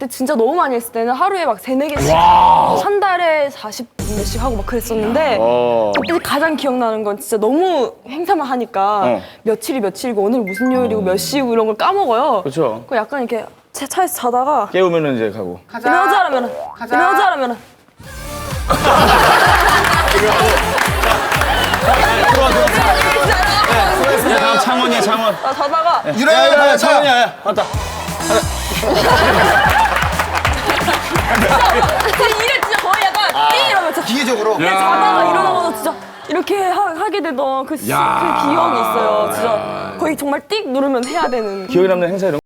근데 진짜 너무 많이 했을 때는 하루에 막 3-4개씩 한 달에 40분씩 하고 막 그랬었는데 그때 가장 기억나는 건 진짜 너무 행사만 하니까 며칠이 며칠이고 오늘 무슨 요일이고 몇 시고 이런 걸 까먹어요. 그렇죠. 그 약간 이렇게 제 차에서 자다가 깨우면은 이제 가고. 이러자라면은 창원이야, 창원. 나 자다가 일어나, 창원이야. 야, 맞다. 제 일을 진짜 거의 약간 이러면서 기계적으로. 근데 자다가 일어나서 진짜 이렇게 하게 되던 그 기억이 있어요. 진짜 거의 정말 띡 누르면 해야 되는. 기억에 남는 행사 이런